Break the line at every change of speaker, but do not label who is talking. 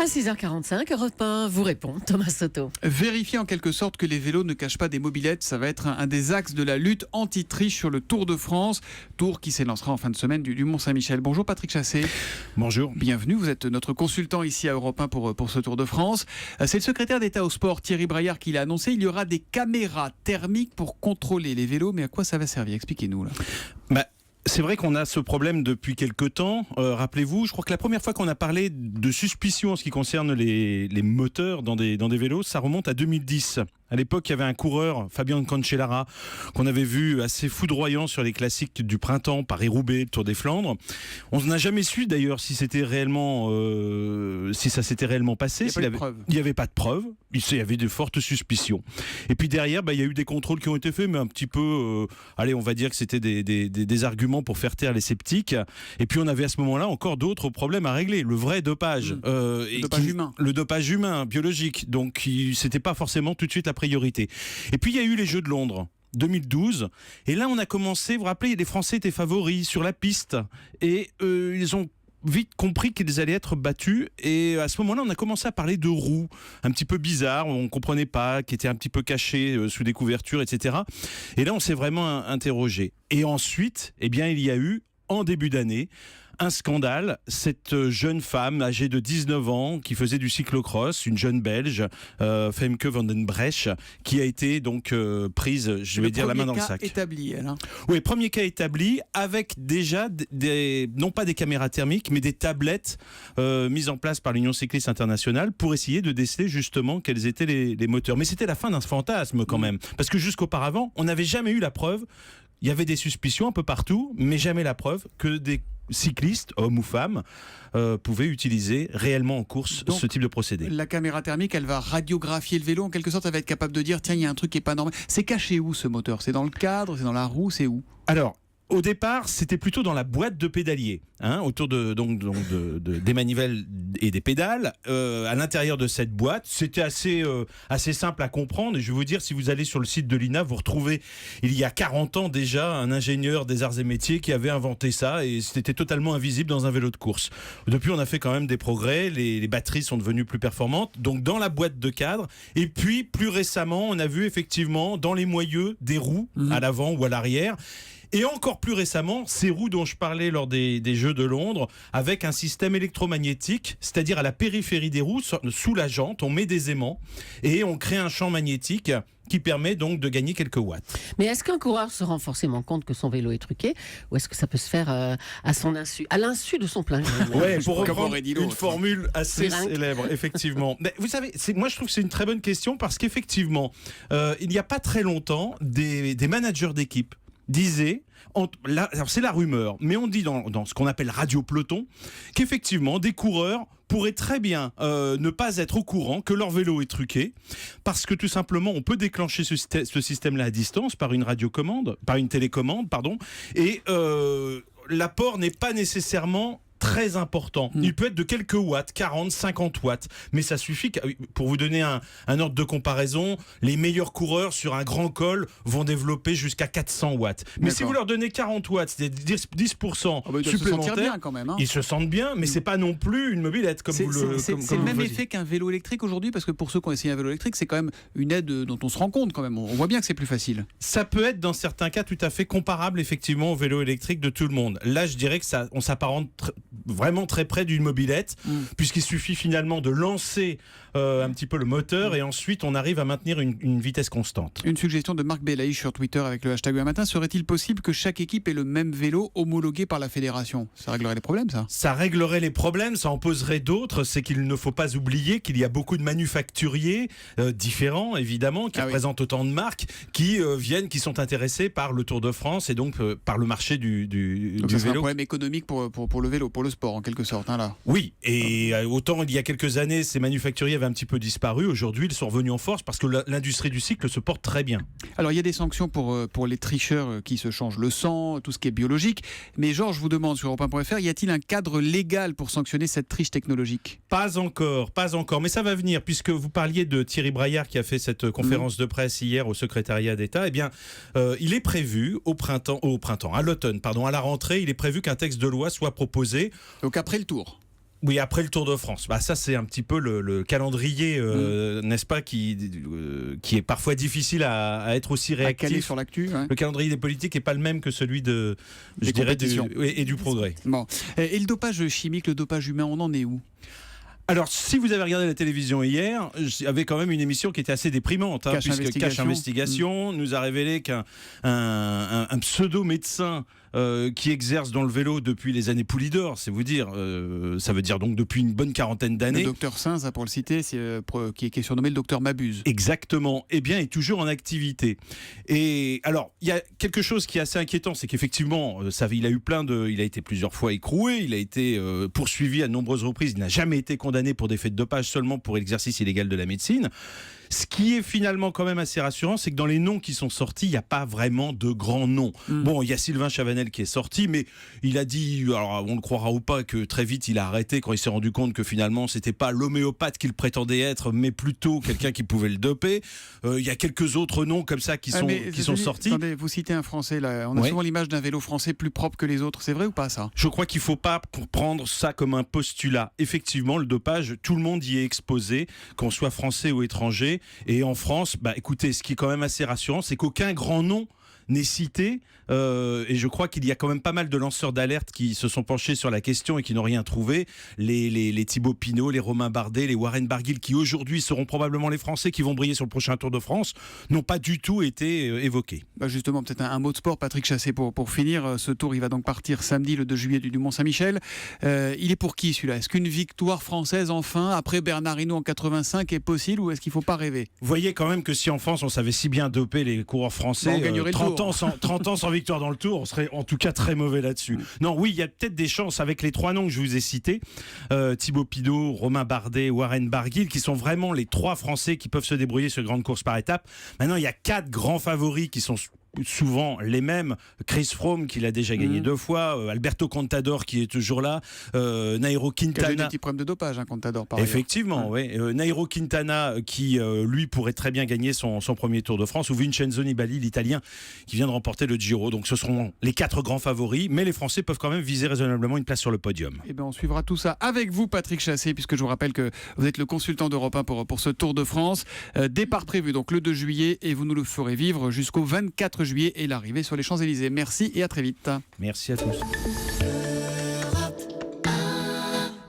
À 6h45, Europe 1 vous répond, Thomas Soto.
Vérifier en quelque sorte que les vélos ne cachent pas des mobylettes, ça va être un des axes de la lutte anti-triche sur le Tour de France. Tour qui s'élancera en fin de semaine du Mont-Saint-Michel. Bonjour Patrick Chassé.
Bonjour.
Bienvenue, vous êtes notre consultant ici à Europe 1 pour ce Tour de France. C'est le secrétaire d'État au sport Thierry Braillard qui l'a annoncé. Il y aura des caméras thermiques pour contrôler les vélos. Mais à quoi ça va servir? Expliquez-nous là.
C'est vrai qu'on a ce problème depuis quelque temps. Rappelez-vous, je crois que la première fois qu'on a parlé de suspicion en ce qui concerne les moteurs dans des vélos, ça remonte à 2010. À l'époque, il y avait un coureur, Fabian Cancellara, qu'on avait vu assez foudroyant sur les classiques du printemps, Paris-Roubaix, le Tour des Flandres. On n'a jamais su d'ailleurs si c'était réellement, si ça s'était réellement passé.
Il
n'y avait pas de preuves. Il y avait de fortes suspicions. Et puis derrière, il y a eu des contrôles qui ont été faits, mais un petit peu, on va dire que c'était des arguments pour faire taire les sceptiques. Et puis on avait à ce moment-là encore d'autres problèmes à régler. Le vrai dopage. Le dopage humain, biologique. Donc c'était pas forcément tout de suite la priorité. Et puis il y a eu les Jeux de Londres 2012 et là on a commencé, vous vous rappelez, les Français étaient favoris sur la piste et ils ont vite compris qu'ils allaient être battus et à ce moment-là on a commencé à parler de roues un petit peu bizarres, on comprenait pas, qui étaient un petit peu cachées sous des couvertures, etc. Et là on s'est vraiment interrogé. Et ensuite, il y a eu en début d'année un scandale, cette jeune femme âgée de 19 ans qui faisait du cyclocross, une jeune Belge, Femke van den Bresch, qui a été donc prise, la main dans le sac.
Établi, elle, hein.
Oui, premier cas établi, avec déjà non pas des caméras thermiques, mais des tablettes mises en place par l'Union cycliste internationale pour essayer de déceler justement quels étaient les moteurs. Mais c'était la fin d'un fantasme quand même, parce que jusqu'auparavant, on n'avait jamais eu la preuve. Il y avait des suspicions un peu partout, mais jamais la preuve que des cyclistes, hommes ou femmes, pouvaient utiliser réellement en course ce type de procédé.
La caméra thermique, elle va radiographier le vélo. En quelque sorte, elle va être capable de dire, tiens, il y a un truc qui n'est pas normal. C'est caché où ce moteur? C'est dans le cadre? C'est dans la roue? C'est où?
Alors, au départ, c'était plutôt dans la boîte de pédalier, autour des manivelles et des pédales. À l'intérieur de cette boîte, c'était assez simple à comprendre. Et je vais vous dire, si vous allez sur le site de l'INA, vous retrouvez, il y a 40 ans déjà, un ingénieur des arts et métiers qui avait inventé ça et c'était totalement invisible dans un vélo de course. Depuis, on a fait quand même des progrès. Les batteries sont devenues plus performantes. Donc, dans la boîte de cadre. Et puis, plus récemment, on a vu effectivement dans les moyeux des roues à l'avant ou à l'arrière. Et encore plus récemment, ces roues dont je parlais lors des Jeux de Londres, avec un système électromagnétique, c'est-à-dire à la périphérie des roues, sous la jante, on met des aimants et on crée un champ magnétique qui permet donc de gagner quelques watts.
Mais est-ce qu'un coureur se rend forcément compte que son vélo est truqué ou est-ce que ça peut se faire à son insu, à l'insu de son plein gré?
Ouais, pour reprendre une formule assez célèbre, effectivement. Mais vous savez, moi je trouve que c'est une très bonne question parce qu'effectivement, il n'y a pas très longtemps, des managers d'équipe disait, alors c'est la rumeur, mais on dit dans ce qu'on appelle Radio Peloton, qu'effectivement des coureurs pourraient très bien ne pas être au courant que leur vélo est truqué, parce que tout simplement on peut déclencher ce système-là à distance par une télécommande, et l'apport n'est pas nécessairement très important. Il peut être de quelques watts, 40, 50 watts. Mais ça suffit, pour vous donner un ordre de comparaison, les meilleurs coureurs sur un grand col vont développer jusqu'à 400 watts. Mais si vous leur donnez 40 watts, c'est 10% supplémentaires, bien quand même, ils se sentent bien, mais c'est pas non plus une mobilette comme vous le
C'est le même effet qu'un vélo électrique aujourd'hui, parce que pour ceux qui ont essayé un vélo électrique, c'est quand même une aide dont on se rend compte quand même. On voit bien que c'est plus facile.
Ça peut être dans certains cas tout à fait comparable effectivement au vélo électrique de tout le monde. Là, je dirais que on s'apparente vraiment très près d'une mobilette, puisqu'il suffit finalement de lancer un petit peu le moteur et ensuite on arrive à maintenir une vitesse constante.
Une suggestion de Marc Belaïch sur Twitter avec le hashtag un matin, serait-il possible que chaque équipe ait le même vélo homologué par la fédération? Ça réglerait les problèmes, ça? Ça
réglerait les problèmes, ça en poserait d'autres. C'est qu'il ne faut pas oublier qu'il y a beaucoup de manufacturiers différents, évidemment, qui représentent autant de marques, qui sont intéressés par le Tour de France et donc par le marché du
donc ça
vélo.
C'est un problème économique pour le vélo, pour le sport en quelque sorte, là.
Oui, et autant il y a quelques années, ces manufacturiers avaient un petit peu disparu. Aujourd'hui, ils sont revenus en force parce que l'industrie du cycle se porte très bien.
Alors, il y a des sanctions pour les tricheurs qui se changent le sang, tout ce qui est biologique. Mais Georges vous demande sur europe1.fr, y a-t-il un cadre légal pour sanctionner cette triche technologique?
Pas encore. Mais ça va venir, puisque vous parliez de Thierry Braillard qui a fait cette conférence de presse hier au secrétariat d'État. Eh bien, il est prévu à l'automne, à la rentrée, il est prévu qu'un texte de loi soit proposé.
Donc après le Tour.
Oui, après le Tour de France. Bah, ça, c'est un petit peu le calendrier, n'est-ce pas, qui est parfois difficile à être aussi
À caler
réactif.
sur l'actu. Ouais.
Le calendrier des politiques n'est pas le même que celui de,
Des
je dirais,
compétitions.
et du progrès.
Bon. Et le dopage chimique, le dopage humain, on en est où?
Alors, si vous avez regardé la télévision hier, il y avait quand même une émission qui était assez déprimante,
Cache
puisque
Investigation.
Cache Investigation nous a révélé qu'un un pseudo-médecin qui exerce dans le vélo depuis les années Poulidor, c'est vous dire, ça veut dire donc depuis une bonne quarantaine
Le
d'années.
docteur Sainz, pour le citer, qui est surnommé le docteur Mabuse.
Exactement, eh bien, est toujours en activité. Et alors, il y a quelque chose qui est assez inquiétant, c'est qu'effectivement, il a été plusieurs fois écroué, il a été poursuivi à de nombreuses reprises, il n'a jamais été condamné pour des faits de dopage, seulement pour l'exercice illégal de la médecine. Ce qui est finalement quand même assez rassurant, c'est que dans les noms qui sont sortis, il n'y a pas vraiment de grands noms. Bon, il y a Sylvain Chavanel qui est sorti, mais il a dit, alors on le croira ou pas, que très vite il a arrêté quand il s'est rendu compte que finalement c'était pas l'homéopathe qu'il prétendait être, mais plutôt quelqu'un qui pouvait le doper. Il y a quelques autres noms comme ça qui sont sortis.
Attendez, vous citez un Français là. On a souvent l'image d'un vélo français plus propre que les autres. C'est vrai ou pas ça?
Je crois qu'il ne faut pas prendre ça comme un postulat. Effectivement, le dopage, tout le monde y est exposé, qu'on soit français ou étranger. Et en France, écoutez, ce qui est quand même assez rassurant, c'est qu'aucun grand nom n'est cité. Et je crois qu'il y a quand même pas mal de lanceurs d'alerte qui se sont penchés sur la question et qui n'ont rien trouvé. Les Thibaut Pinot, les Romain Bardet, les Warren Barguil, qui aujourd'hui seront probablement les Français qui vont briller sur le prochain Tour de France, n'ont pas du tout été évoqués.
Justement, peut-être un mot de sport, Patrick Chassé, pour finir. Ce tour, il va donc partir samedi, le 2 juillet, du Mont-Saint-Michel. Il est pour qui celui-là? Est-ce qu'une victoire française, enfin, après Bernard Hinault en 85, est possible, ou est-ce qu'il ne faut pas rêver?
Vous voyez quand même que si en France, on savait si bien doper les coureurs français,
on gagnerait
30 ans sans victoire dans le Tour, on serait en tout cas très mauvais là-dessus. Non, oui, il y a peut-être des chances avec les trois noms que je vous ai cités, Thibaut Pinot, Romain Bardet, Warren Barguil, qui sont vraiment les trois Français qui peuvent se débrouiller sur grande course par étapes. Maintenant, il y a 4 grands favoris qui sont souvent les mêmes. Chris Froome qui l'a déjà gagné 2 fois, Alberto Contador qui est toujours là, Nairo Quintana.
Il y a des petits problèmes de dopage, Contador, par ailleurs.
Effectivement, oui. Nairo Quintana qui, lui, pourrait très bien gagner son premier Tour de France, ou Vincenzo Nibali, l'Italien, qui vient de remporter le Giro. Donc ce seront les 4 grands favoris, mais les Français peuvent quand même viser raisonnablement une place sur le podium.
Eh bien, on suivra tout ça avec vous, Patrick Chassé, puisque je vous rappelle que vous êtes le consultant d'Europe 1 pour ce Tour de France. Départ prévu donc le 2 juillet, et vous nous le ferez vivre jusqu'au 24 juillet et l'arrivée sur les Champs-Élysées. Merci et à très vite.
Merci à tous.